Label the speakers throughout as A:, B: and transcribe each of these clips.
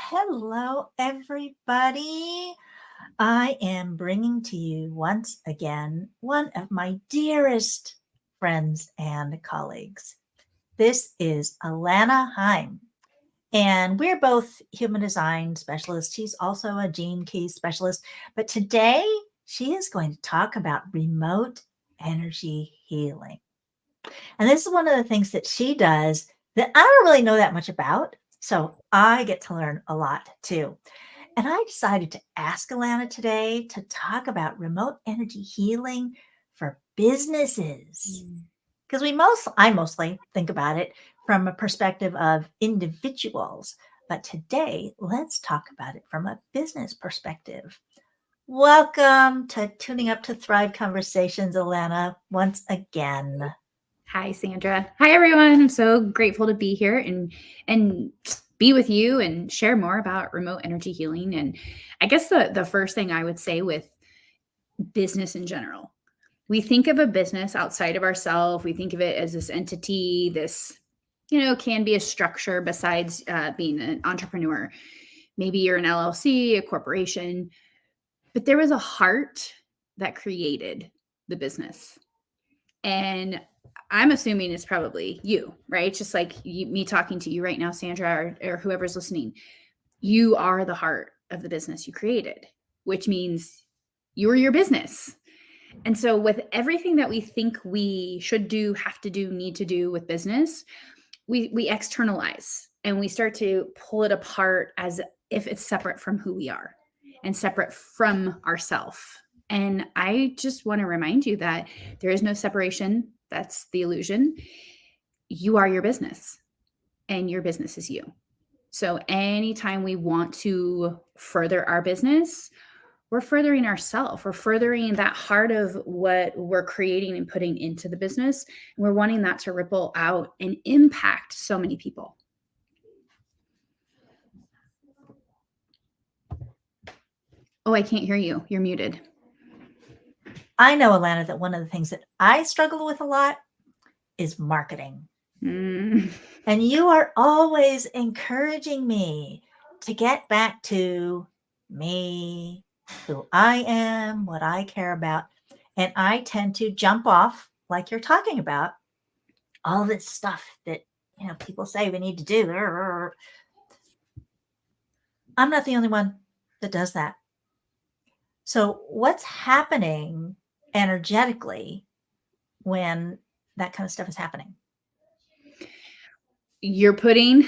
A: Hello, everybody. I am bringing to you once again one of my dearest friends and colleagues. This is Alana Heim, and we're both human design specialists. She's also a gene key specialist, but today she is going to talk about remote energy healing. And this is one of the things that she does that I don't really know that much about. So I get to learn a lot too. And I decided to ask Alana today to talk about remote energy healing for businesses. Because I mostly think about it from a perspective of individuals. But today, let's talk about it from a business perspective. Welcome to Tuning Up to Thrive Conversations, Alana, once again.
B: Hi, Sandra. Hi, everyone. I'm so grateful to be here and be with you and share more about remote energy healing. And I guess the first thing I would say with business in general, we think of a business outside of ourselves. We think of it as this entity, this can be a structure besides being an entrepreneur. Maybe you're an LLC, a corporation, but there was a heart that created the business. And I'm assuming it's probably you, right? Just like me talking to you right now, Sandra, or whoever's listening. You are the heart of the business you created, which means you're your business. And so, with everything that we think we should do, have to do, need to do with business, we externalize and we start to pull it apart as if it's separate from who we are and separate from ourself. And I just want to remind you that there is no separation. That's the illusion. You are your business and your business is you. So anytime we want to further our business, we're furthering ourselves. We're furthering that heart of what we're creating and putting into the business. And we're wanting that to ripple out and impact so many people. Oh, I can't hear you. You're muted.
A: I know, Alana, that one of the things that I struggle with a lot is marketing. And you are always encouraging me to get back to me, who I am, what I care about. And I tend to jump off, like you're talking about, all this stuff that people say we need to do. I'm not the only one that does that. So what's happening energetically when that kind of stuff is happening?
B: You're putting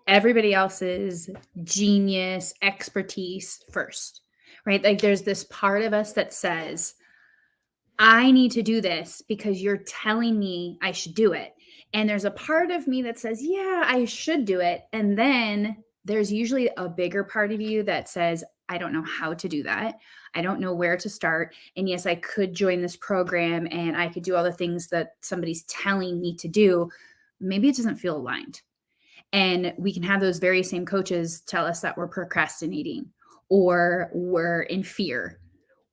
B: everybody else's genius, expertise first, right? Like there's this part of us that says, I need to do this because you're telling me I should do it. And there's a part of me that says, yeah, I should do it. And then there's usually a bigger part of you that says, I don't know how to do that. I don't know where to start. And yes, I could join this program and I could do all the things that somebody's telling me to do. Maybe it doesn't feel aligned. And we can have those very same coaches tell us that we're procrastinating or we're in fear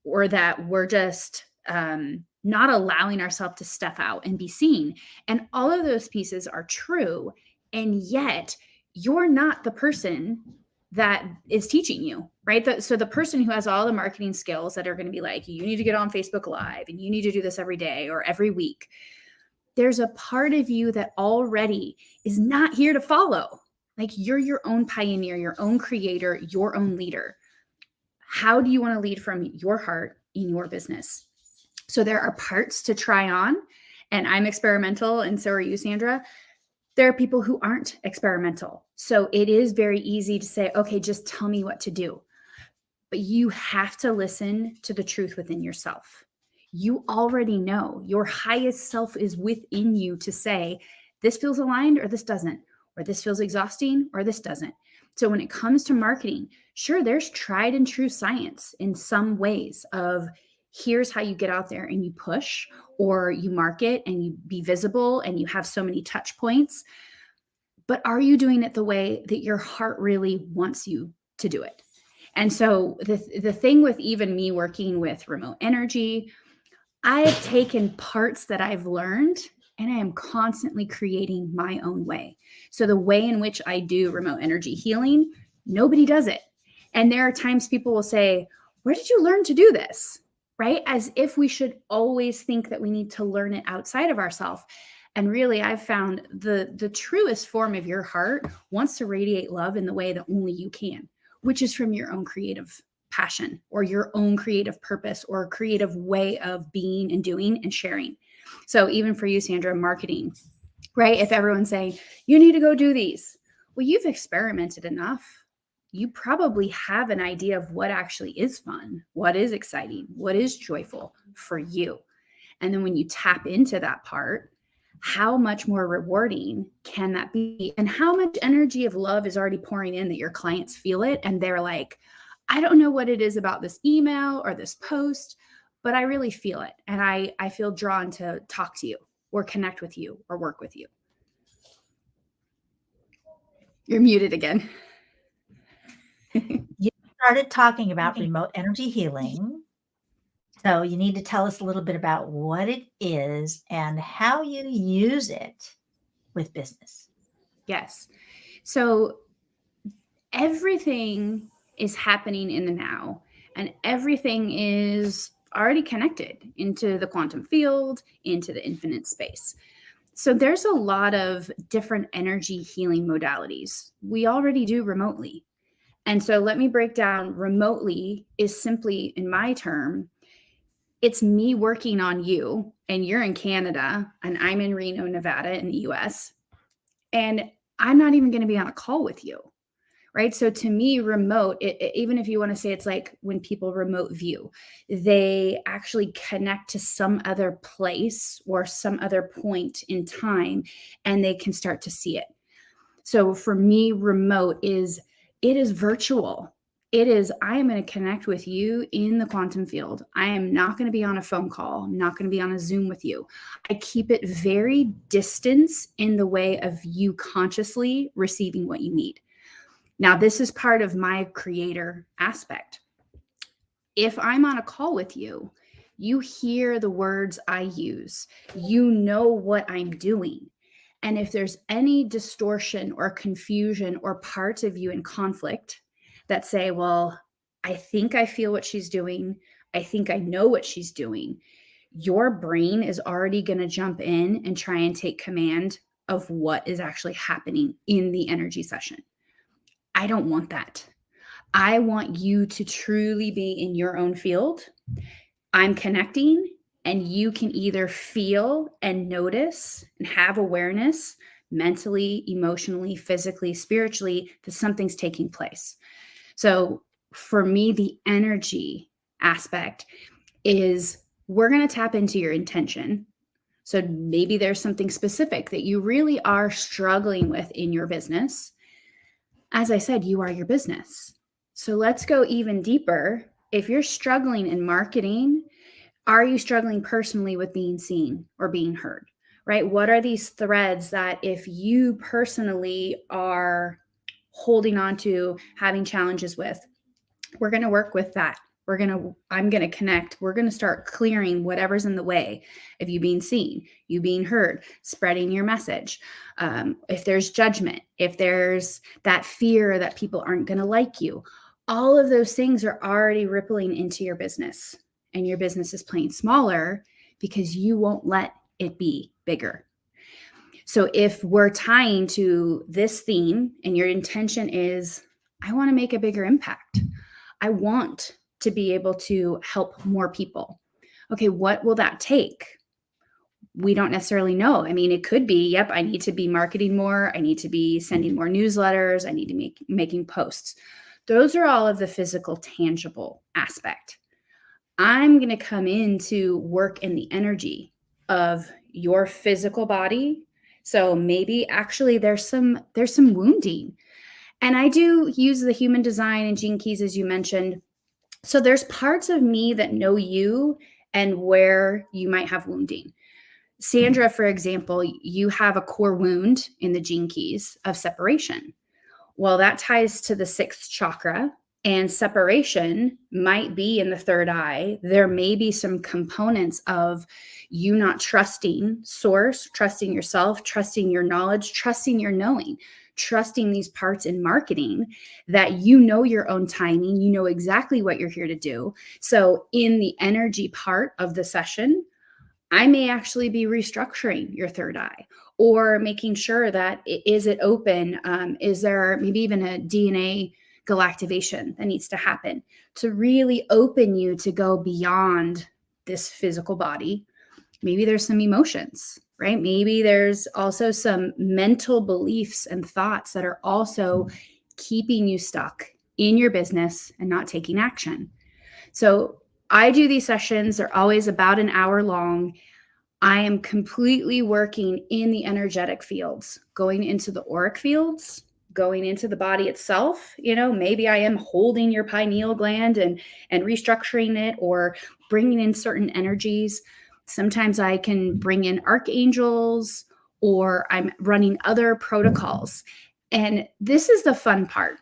B: or that we're just not allowing ourselves to step out and be seen. And all of those pieces are true. And yet you're not the person that is teaching you, right? So the person who has all the marketing skills that are going to be like, you need to get on Facebook Live and you need to do this every day or every week. There's a part of you that already is not here to follow. Like you're your own pioneer, your own creator, your own leader. How do you want to lead from your heart in your business? So there are parts to try on, and I'm experimental, and so are you, Sandra. There are people who aren't experimental. So it is very easy to say, okay, just tell me what to do. But you have to listen to the truth within yourself. You already know your highest self is within you to say, this feels aligned or this doesn't, or this feels exhausting or this doesn't. So when it comes to marketing, sure, there's tried and true science in some ways of here's how you get out there and you push or you market and you be visible and you have so many touch points. But are you doing it the way that your heart really wants you to do it? And so the thing with even me working with remote energy, I've taken parts that I've learned and I am constantly creating my own way. So the way in which I do remote energy healing Nobody does it. And there are times people will say, where did you learn to do this? Right? As if we should always think that we need to learn it outside of ourselves. And really, I've found the truest form of your heart wants to radiate love in the way that only you can, which is from your own creative passion or your own creative purpose or creative way of being and doing and sharing. So even for you, Sandra, marketing, right? If everyone's saying, you need to go do these, well, you've experimented enough. You probably have an idea of what actually is fun, what is exciting, what is joyful for you. And then when you tap into that part, how much more rewarding can that be? And how much energy of love is already pouring in that your clients feel it? And they're like, I don't know what it is about this email or this post, but I really feel it. And I feel drawn to talk to you or connect with you or work with you. You're muted again.
A: You started talking about remote energy healing. So you need to tell us a little bit about what it is and how you use it with business.
B: Yes. So everything is happening in the now, and everything is already connected into the quantum field, into the infinite space. So there's a lot of different energy healing modalities we already do remotely. And so let me break down remotely is simply, in my term, it's me working on you, and you're in Canada and I'm in Reno, Nevada in the US, and I'm not even going to be on a call with you. Right. So to me, remote, even if you want to say it's like when people remote view, they actually connect to some other place or some other point in time and they can start to see it. So for me, remote is it is virtual. It is, I am going to connect with you in the quantum field. I am not going to be on a phone call. I'm not going to be on a Zoom with you. I keep it very distance in the way of you consciously receiving what you need. Now, this is part of my creator aspect. If I'm on a call with you, you hear the words I use, you know what I'm doing. And if there's any distortion or confusion or parts of you in conflict that say, well, I think I feel what she's doing, I think I know what she's doing, your brain is already going to jump in and try and take command of what is actually happening in the energy session. I don't want that. I want you to truly be in your own field. I'm connecting, and you can either feel and notice and have awareness mentally, emotionally, physically, spiritually that something's taking place. So for me, the energy aspect is we're going to tap into your intention. So maybe there's something specific that you really are struggling with in your business. As I said, you are your business. So let's go even deeper. If you're struggling in marketing, are you struggling personally with being seen or being heard, right? What are these threads that if you personally are holding on to, having challenges with, we're going to work with that. I'm going to connect. We're going to start clearing whatever's in the way of you being seen, you being heard, spreading your message. If there's judgment, if there's that fear that people aren't going to like you, all of those things are already rippling into your business, and your business is playing smaller because you won't let it be bigger. So if we're tying to this theme and your intention is, I want to make a bigger impact, I want to be able to help more people. Okay, what will that take? We don't necessarily know. I mean, it could be, yep, I need to be marketing more. I need to be sending more newsletters. I need to be making posts. Those are all of the physical, tangible aspect. I'm going to come in to work in the energy of your physical body. So maybe actually there's some wounding. And I do use the human design and gene keys, as you mentioned. So there's parts of me that know you and where you might have wounding. Sandra, for example, you have a core wound in the gene keys of separation. Well, that ties to the sixth chakra, and separation might be in the third eye. There may be some components of you not trusting source, trusting yourself, trusting your knowledge, trusting your knowing, trusting these parts in marketing that you know your own timing, you know exactly what you're here to do. So in the energy part of the session, I may actually be restructuring your third eye or making sure that is it open? Is there maybe even a DNA galactivation that needs to happen to really open you to go beyond this physical body? Maybe there's some emotions, right? Maybe there's also some mental beliefs and thoughts that are also keeping you stuck in your business and not taking action. So I do these sessions. They're always about an hour long. I am completely working in the energetic fields, going into the auric fields, going into the body itself. Maybe I am holding your pineal gland and restructuring it or bringing in certain energies. Sometimes I can bring in archangels or I'm running other protocols. And this is the fun part.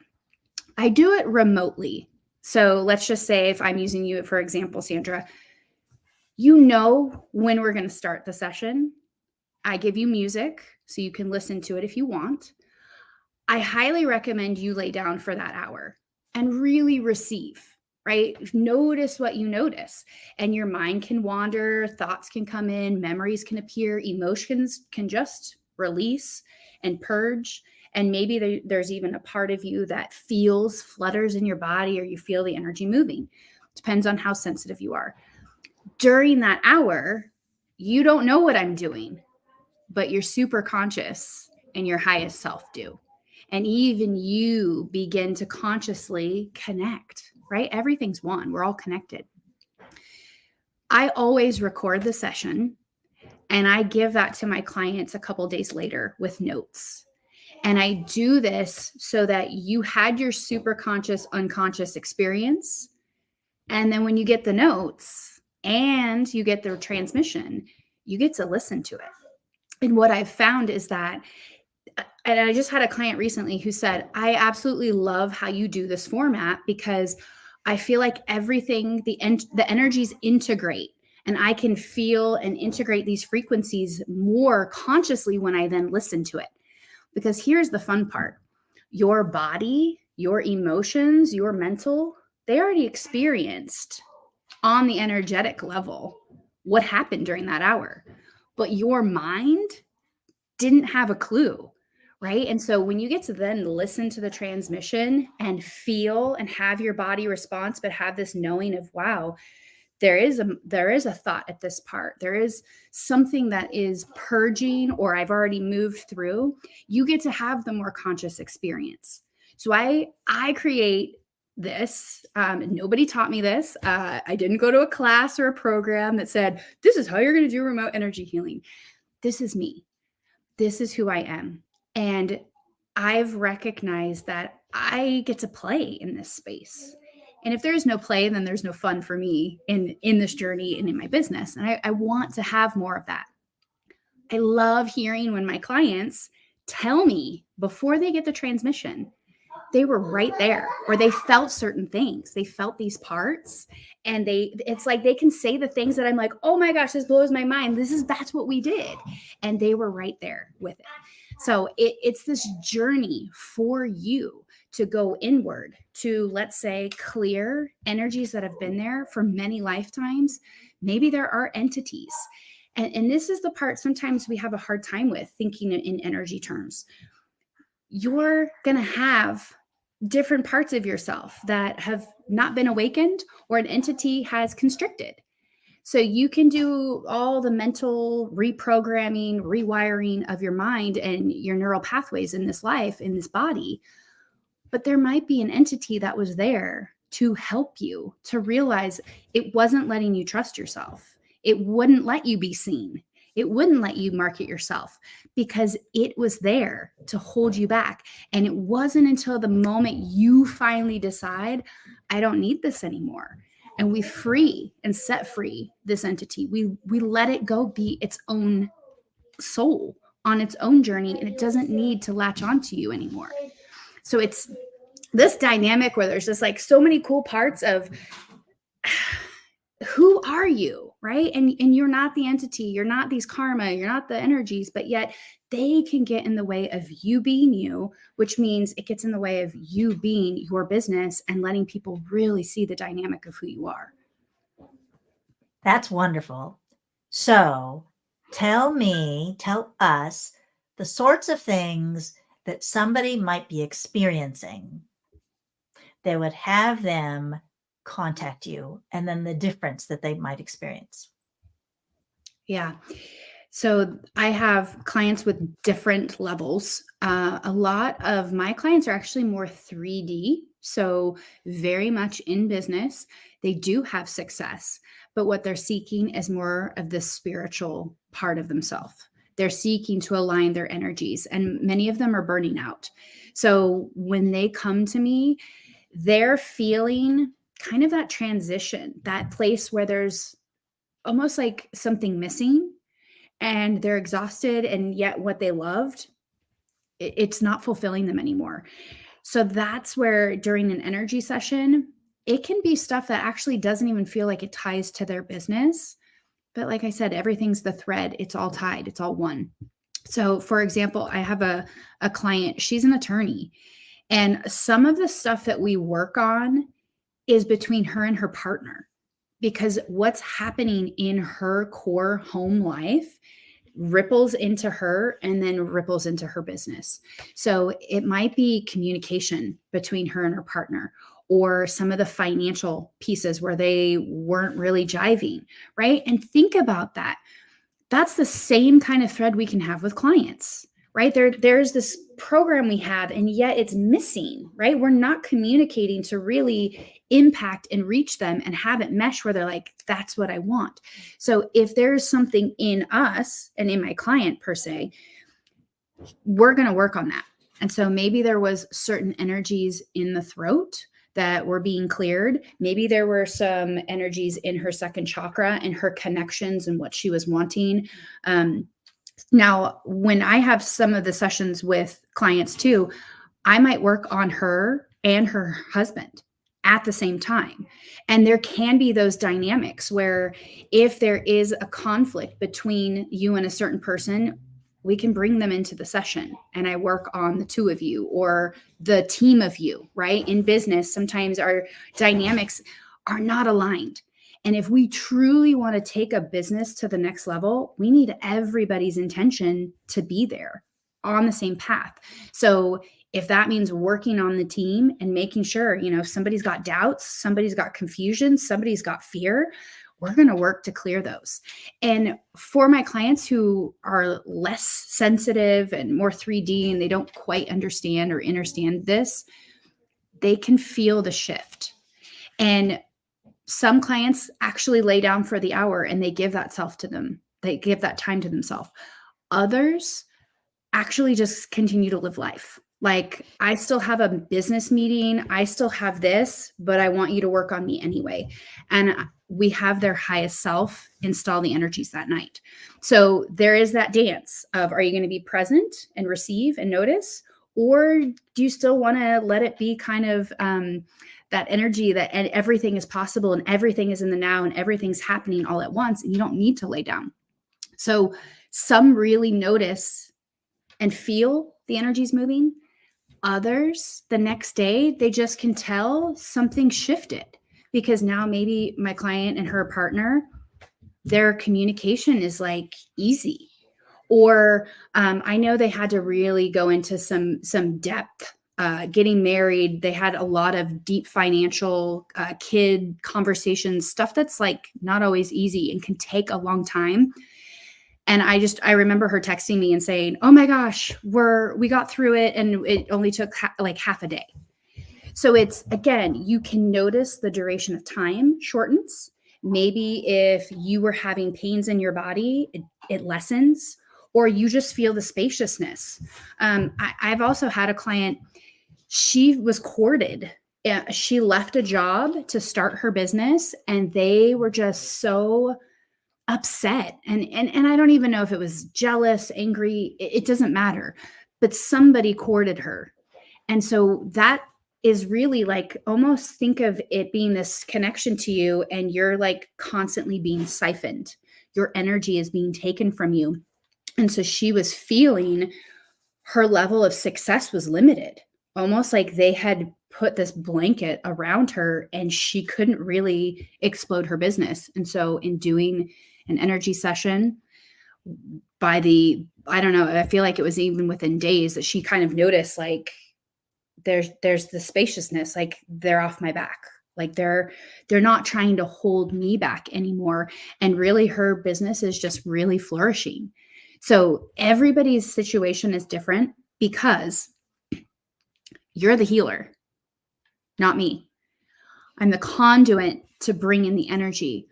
B: I do it remotely. So let's just say if I'm using you, for example, Sandra, when we're going to start the session. I give you music so you can listen to it if you want. I highly recommend you lay down for that hour and really receive, right? Notice what you notice. And your mind can wander, thoughts can come in, memories can appear, emotions can just release and purge. And maybe there's even a part of you that flutters in your body, or you feel the energy moving. Depends on how sensitive you are. During that hour, you don't know what I'm doing, but your super conscious and your highest self do. And even you begin to consciously connect, right? Everything's one. We're all connected. I always record the session and I give that to my clients a couple days later with notes. And I do this so that you had your super conscious, unconscious experience. And then when you get the notes and you get the transmission, you get to listen to it. And what I've found is that, and I just had a client recently who said, I absolutely love how you do this format because I feel like everything, the energies integrate, and I can feel and integrate these frequencies more consciously when I then listen to it. Because here's the fun part. Your body, your emotions, your mental, they already experienced on the energetic level what happened during that hour. But your mind didn't have a clue, right? And so when you get to then listen to the transmission and feel and have your body response, but have this knowing of, wow, there is a thought at this part. There is something that is purging, or I've already moved through. You get to have the more conscious experience. So I create this. Nobody taught me this. I didn't go to a class or a program that said, this is how you're going to do remote energy healing. This is me. This is who I am. And I've recognized that I get to play in this space. And if there's no play, then there's no fun for me in this journey and in my business. And I want to have more of that. I love hearing when my clients tell me before they get the transmission, they were right there, or they felt certain things. They felt these parts, and it's like they can say the things that I'm like, oh my gosh, this blows my mind. That's what we did. And they were right there with it. So it's this journey for you to go inward to, let's say, clear energies that have been there for many lifetimes. Maybe there are entities. And this is the part sometimes we have a hard time with thinking in energy terms. You're going to have different parts of yourself that have not been awakened, or an entity has constricted. So you can do all the mental reprogramming, rewiring of your mind and your neural pathways in this life, in this body. But there might be an entity that was there to help you to realize it wasn't letting you trust yourself. It wouldn't let you be seen. It wouldn't let you market yourself because it was there to hold you back. And it wasn't until the moment you finally decide, I don't need this anymore, and we free and set free this entity. We let it go be its own soul on its own journey, and it doesn't need to latch onto you anymore. So it's this dynamic where there's just like so many cool parts of who are you? right? And you're not the entity, you're not these karma, you're not the energies, but yet they can get in the way of you being you, which means it gets in the way of you being your business and letting people really see the dynamic of who you are.
A: That's wonderful. So tell us the sorts of things that somebody might be experiencing that would have them contact you, and then the difference that they might experience.
B: Yeah. So I have clients with different levels. A lot of my clients are actually more 3D. So very much in business. They do have success, but what they're seeking is more of the spiritual part of themselves. They're seeking to align their energies, and many of them are burning out. So when they come to me, they're feeling kind of that transition, that place where there's almost like something missing and they're exhausted, and yet what they loved, it's not fulfilling them anymore. So that's where during an energy session, it can be stuff that actually doesn't even feel like it ties to their business. But like I said, everything's the thread. It's all tied. It's all one. So for example, I have a client, she's an attorney, and some of the stuff that we work on is between her and her partner, because what's happening in her core home life ripples into her and then ripples into her business. So it might be communication between her and her partner, or some of the financial pieces where they weren't really jiving, right? And think about that. That's the same kind of thread we can have with clients, right? There's this program we have, and yet it's missing, right? We're not communicating to really impact and reach them and have it mesh where they're like, that's what I want. So if there's something in us and in my client per se, we're going to work on that. And so maybe there was certain energies in the throat that were being cleared. Maybe there were some energies in her second chakra and her connections and what she was wanting. Now, when I have some of the sessions with clients too, I might work on her and her husband at the same time. And there can be those dynamics where if there is a conflict between you and a certain person, we can bring them into the session and I work on the two of you or the team of you, right? In business, sometimes our dynamics are not aligned. And if we truly want to take a business to the next level, we need everybody's intention to be there on the same path. So if that means working on the team and making sure, if somebody's got doubts, somebody's got confusion, somebody's got fear, we're going to work to clear those. And for my clients who are less sensitive and more 3D and they don't quite understand or understand this, they can feel the shift. And some clients actually lay down for the hour and they give that self to them. They give that time to themselves. Others actually just continue to live life. Like, I still have a business meeting. I still have this, but I want you to work on me anyway. And we have their highest self install the energies that night. So there is that dance of, are you going to be present and receive and notice? Or do you still want to let it be kind of that energy that everything is possible and everything is in the now and everything's happening all at once and you don't need to lay down? So some really notice and feel the energies moving. Others, the next day, they just can tell something shifted because now maybe my client and her partner, their communication is like easy. Or I know they had to really go into some depth. Getting married, they had a lot of deep financial kid conversations, stuff that's like not always easy and can take a long time. And I remember her texting me and saying, oh my gosh, we got through it and it only took like half a day. So it's, again, you can notice the duration of time shortens. Maybe if you were having pains in your body, it lessens, or you just feel the spaciousness. I've also had a client, she was courted. She left a job to start her business and they were just so upset. And I don't even know if it was jealous, angry, it doesn't matter, but somebody courted her. And so that is really like, almost think of it being this connection to you, and you're like constantly being siphoned. Your energy is being taken from you. And so she was feeling her level of success was limited, almost like they had put this blanket around her and she couldn't really explode her business. And so in doing an energy session, I don't know, I feel like it was even within days that she kind of noticed, like, there's the spaciousness, like they're off my back. Like they're not trying to hold me back anymore. And really her business is just really flourishing. So everybody's situation is different because you're the healer, not me. I'm the conduit to bring in the energy.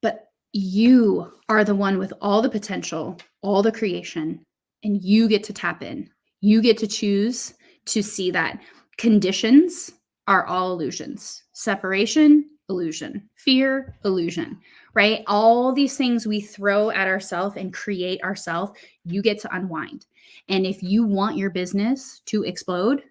B: But you are the one with all the potential, all the creation, and you get to tap in. You get to choose to see that conditions are all illusions. Separation, illusion. Fear, illusion, right? All these things we throw at ourselves and create ourselves, you get to unwind. And if you want your business to explode,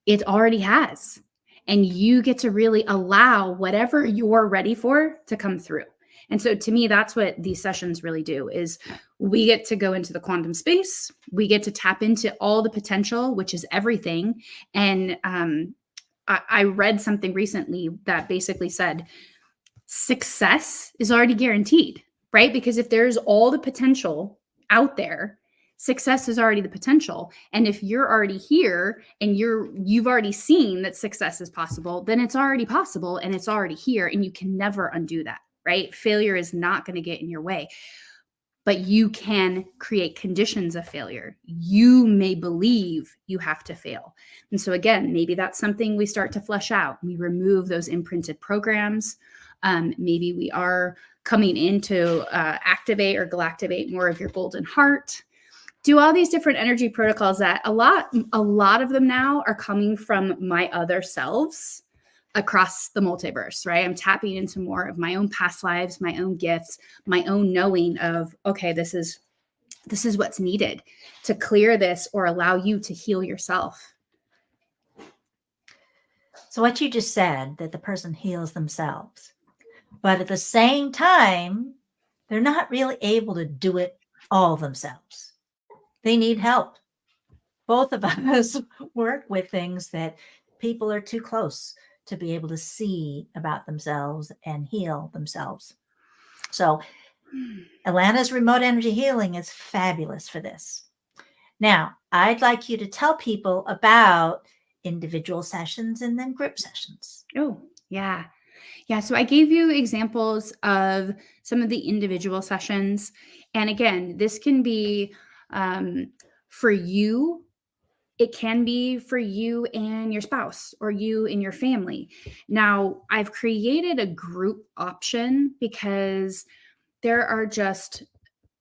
B: it already has. And you get to really allow whatever you're ready for to come through. And so to me, that's what these sessions really do, is we get to go into the quantum space. We get to tap into all the potential, which is everything. And I read something recently that basically said success is already guaranteed, right? Because if there's all the potential out there, success is already the potential. And if you're already here and you've already seen that success is possible, then it's already possible and it's already here, and you can never undo that, right? Failure is not going to get in your way, but you can create conditions of failure. You may believe you have to fail. And so again, maybe that's something we start to flesh out. We remove those imprinted programs. Maybe we are coming in to activate or galactivate more of your golden heart. Do all these different energy protocols that a lot of them now are coming from my other selves across the multiverse, right? I'm tapping into more of my own past lives, my own gifts, my own knowing of, okay, this is what's needed to clear this or allow you to heal yourself.
A: So what you just said, that the person heals themselves, but at the same time, they're not really able to do it all themselves. They need help. Both of us work with things that people are too close to be able to see about themselves and heal themselves. So Alana's remote energy healing is fabulous for this. Now, I'd like you to tell people about individual sessions and then group sessions.
B: Oh, yeah. Yeah. So I gave you examples of some of the individual sessions. And again, this can be for you. It can be for you and your spouse or you and your family. Now, I've created a group option because there are just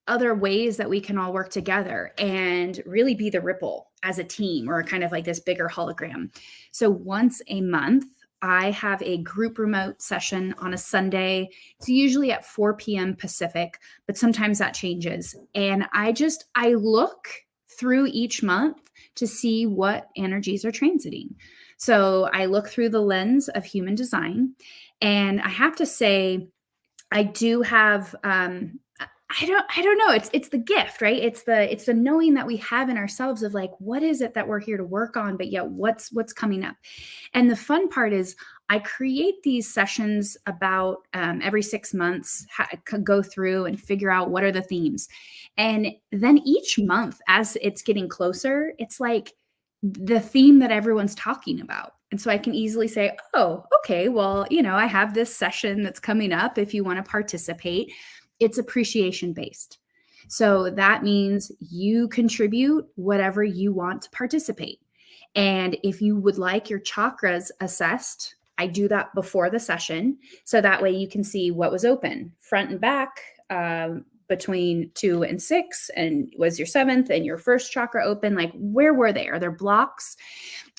B: other ways that we can all work together and really be the ripple as a team, or kind of like this bigger hologram. So once a month, I have a group remote session on a Sunday. It's usually at 4 p.m. Pacific, but sometimes that changes. And I look through each month to see what energies are transiting. So I look through the lens of human design. And I have to say, I do have I don't know. It's the gift, right? It's the knowing that we have in ourselves of like, what is it that we're here to work on, but yet what's coming up. And the fun part is I create these sessions about every 6 months, go through and figure out what are the themes. And then each month, as it's getting closer, it's like the theme that everyone's talking about. And so I can easily say, oh, okay, well, I have this session that's coming up. If you want to participate, it's appreciation based. So that means you contribute whatever you want to participate. And if you would like your chakras assessed, I do that before the session. So that way you can see what was open, front and back, between 2 and 6, and was your 7th and your first chakra open? Like, where were they? Are there blocks?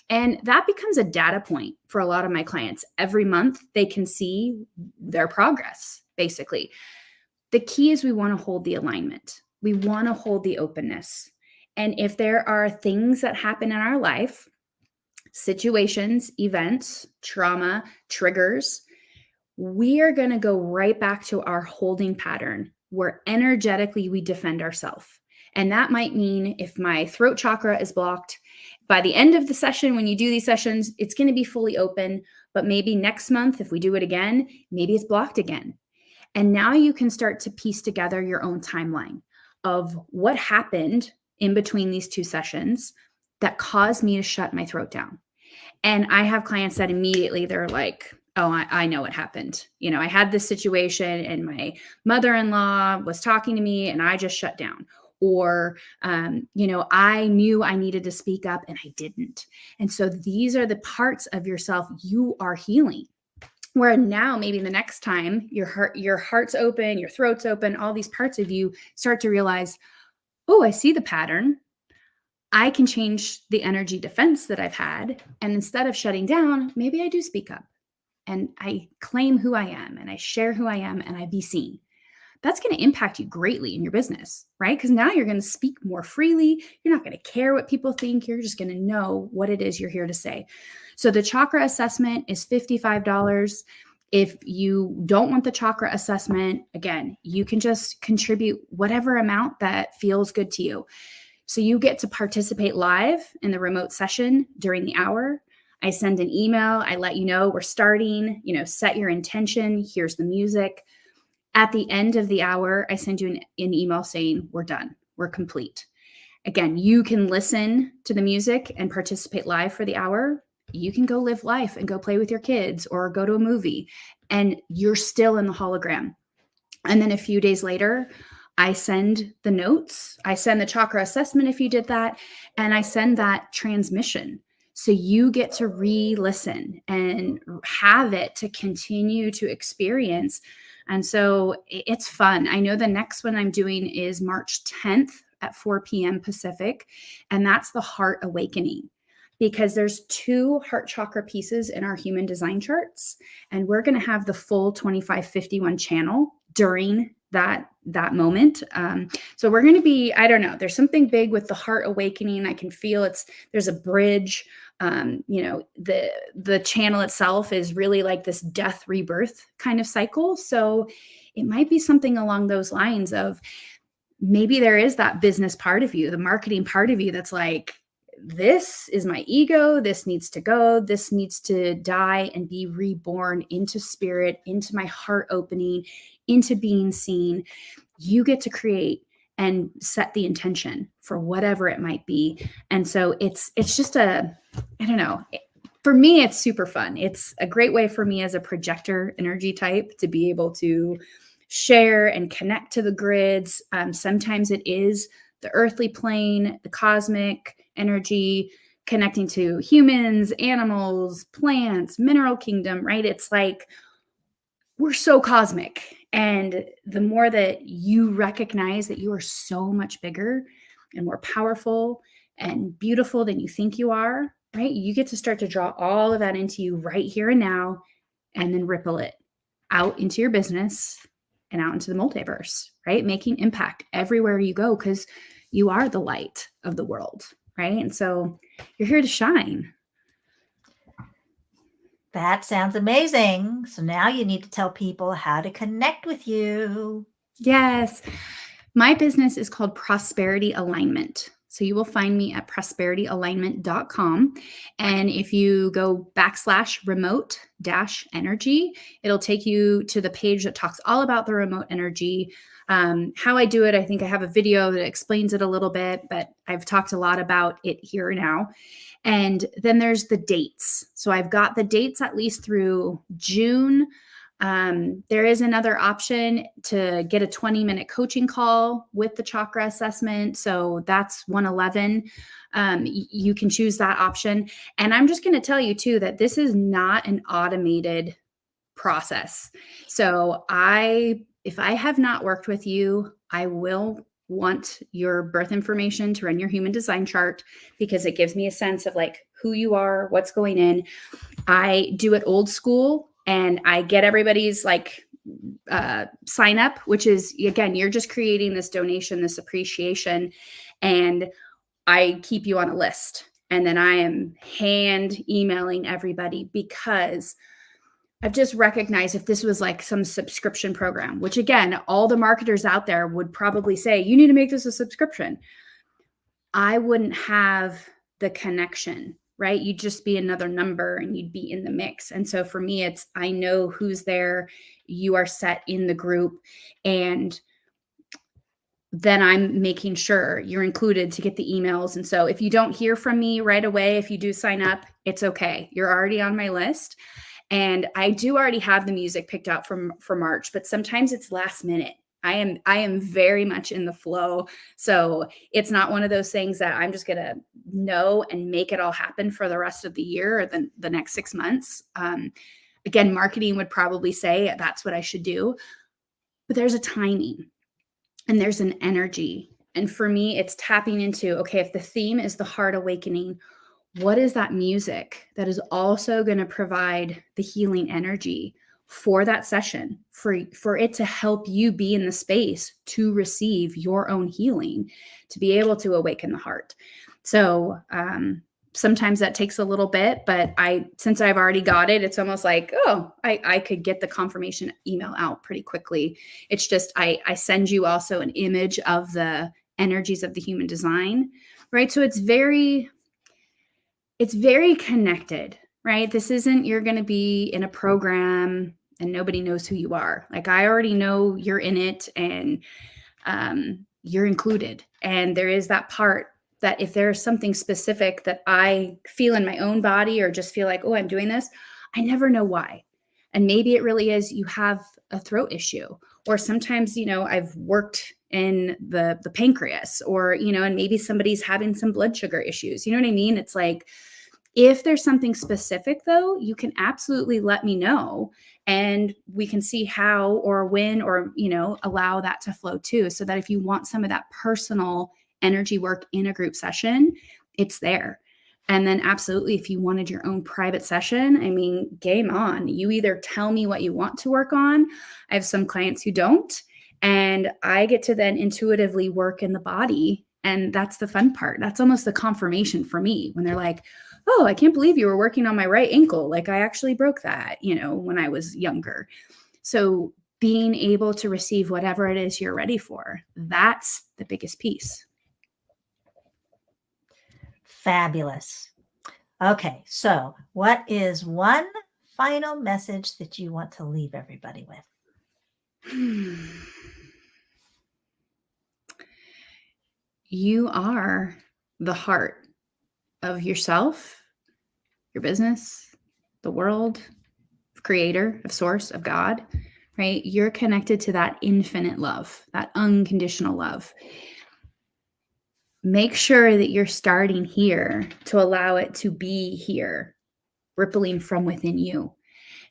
B: And that becomes a data point for a lot of my clients. Every month they can see their progress, basically. The key is we want to hold the alignment. We want to hold the openness. And if there are things that happen in our life, situations, events, trauma, triggers, we are going to go right back to our holding pattern where energetically we defend ourselves. And that might mean if my throat chakra is blocked, by the end of the session, when you do these sessions, it's going to be fully open. But maybe next month, if we do it again, maybe it's blocked again. And now you can start to piece together your own timeline of what happened in between these two sessions that caused me to shut my throat down. And I have clients that immediately they're like, oh, I know what happened. I had this situation and my mother-in-law was talking to me and I just shut down. Or, I knew I needed to speak up and I didn't. And so these are the parts of yourself you are healing. Where now maybe the next time your heart's open, your throat's open, all these parts of you start to realize, oh, I see the pattern. I can change the energy defense that I've had. And instead of shutting down, maybe I do speak up and I claim who I am and I share who I am and I be seen. That's going to impact you greatly in your business, right? Because now you're going to speak more freely. You're not going to care what people think. You're just going to know what it is you're here to say. So the chakra assessment is $55. If you don't want the chakra assessment, again, you can just contribute whatever amount that feels good to you. So you get to participate live in the remote session during the hour. I send an email. I let you know we're starting, set your intention. Here's the music. At the end of the hour, I send you an email saying we're done. We're complete. Again, you can listen to the music and participate live for the hour. You can go live life and go play with your kids or go to a movie and you're still in the hologram. And then a few days later, I send the notes, I send the chakra assessment if you did that, and I send that transmission. So you get to re-listen and have it to continue to experience. And so it's fun. I know the next one I'm doing is March 10th at 4 p.m. Pacific, and that's the Heart Awakening. Because there's 2 heart chakra pieces in our human design charts, and we're going to have the full 2551 channel during that moment. So we're going to be, I don't know, there's something big with the Heart Awakening. I can feel there's a bridge. The channel itself is really like this death rebirth kind of cycle. So it might be something along those lines of maybe there is that business part of you, the marketing part of you that's like, this is my ego. This needs to go. This needs to die and be reborn into spirit, into my heart opening, into being seen. You get to create and set the intention for whatever it might be. And so it's just I don't know. For me, it's super fun. It's a great way for me as a projector energy type to be able to share and connect to the grids. Sometimes it is the earthly plane, the cosmic energy, connecting to humans, animals, plants, mineral kingdom, right? It's like we're so cosmic. And the more that you recognize that you are so much bigger and more powerful and beautiful than you think you are, right? You get to start to draw all of that into you right here and now, and then ripple it out into your business and out into the multiverse, right? Making impact everywhere you go because you are the light of the world, right? And so you're here to shine.
A: That sounds amazing. So now you need to tell people how to connect with you.
B: Yes. My business is called Prosperity Alignment. So you will find me at prosperityalignment.com. And if you go /remote-energy, it'll take you to the page that talks all about the remote energy. How I do it, I think I have a video that explains it a little bit, but I've talked a lot about it here now. And then there's the dates. So I've got the dates at least through June. There is another option to get a 20-minute coaching call with the chakra assessment. So that's 111. You can choose that option. And I'm just going to tell you too, that this is not an automated process. So if I have not worked with you, I will want your birth information to run your human design chart because it gives me a sense of like who you are, what's going in. I do it old school and I get everybody's like sign up, which is, again, you're just creating this donation, this appreciation, and I keep you on a list. And then I am hand emailing everybody because I've just recognized if this was like some subscription program, which again, all the marketers out there would probably say, you need to make this a subscription. I wouldn't have the connection, right? You'd just be another number and you'd be in the mix. And so for me, it's, I know who's there, you are set in the group, and then I'm making sure you're included to get the emails. And so if you don't hear from me right away, if you do sign up, it's okay. You're already on my list. And I do already have the music picked out for March, but sometimes it's last minute. I am very much in the flow. So it's not one of those things that I'm just going to know and make it all happen for the rest of the year or the next 6 months. Again, marketing would probably say that's what I should do, but there's a timing and there's an energy. And for me, it's tapping into, okay, if the theme is the heart awakening, what is that music that is also going to provide the healing energy for that session, for it to help you be in the space to receive your own healing, to be able to awaken the heart. So sometimes that takes a little bit, but since I've already got it, it's almost like, oh, I could get the confirmation email out pretty quickly. It's just, I send you also an image of the energies of the human design, right? So it's very connected, right? This isn't, you're going to be in a program and nobody knows who you are. Like, I already know you're in it, and you're included. And there is that part that if there's something specific that I feel in my own body, or just feel like, oh, I'm doing this, I never know why. And maybe it really is you have a throat issue, or sometimes, I've worked in the pancreas, or, and maybe somebody's having some blood sugar issues. You know what I mean? It's like, if there's something specific though, you can absolutely let me know, and we can see how or when, or, allow that to flow too. So that if you want some of that personal energy work in a group session, it's there. And then absolutely, if you wanted your own private session, I mean, game on. You either tell me what you want to work on. I have some clients who don't, and I get to then intuitively work in the body. And that's the fun part. That's almost the confirmation for me when they're like, oh, I can't believe you were working on my right ankle. Like, I actually broke that, when I was younger. So being able to receive whatever it is you're ready for, that's the biggest piece.
A: Fabulous. Okay, so what is one final message that you want to leave everybody with?
B: You are the heart of yourself, your business, the world, creator, of source, of God, right? You're connected to that infinite love, that unconditional love. Make sure that you're starting here to allow it to be here, rippling from within you.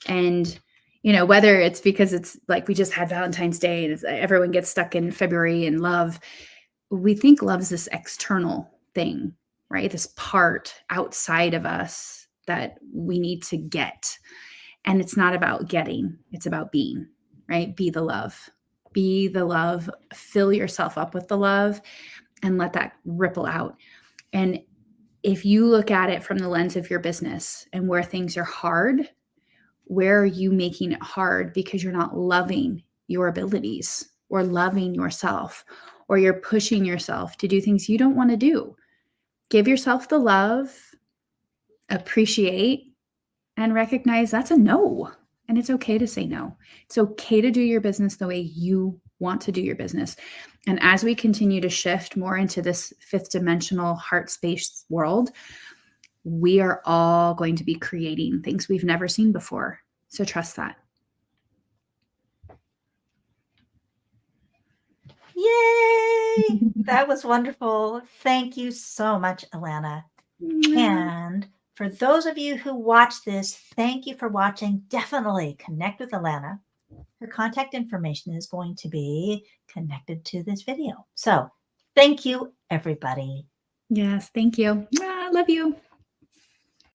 B: And, whether it's because it's like we just had Valentine's Day and everyone gets stuck in February and love, we think love's this external thing, right? This part outside of us that we need to get. And it's not about getting, it's about being, right? Be the love. Be the love. Fill yourself up with the love and let that ripple out. And if you look at it from the lens of your business and where things are hard, where are you making it hard because you're not loving your abilities or loving yourself, or you're pushing yourself to do things you don't want to do? Give yourself the love, appreciate, and recognize that's a no. And it's okay to say no. It's okay to do your business the way you want to do your business. And as we continue to shift more into this fifth dimensional heart space world, we are all going to be creating things we've never seen before. So trust that.
A: Yay! That was wonderful. Thank you so much, Alana. And for those of you who watch this, thank you for watching. Definitely connect with Alana. Her contact information is going to be connected to this video. So thank you, everybody.
B: Yes, thank you. Love you.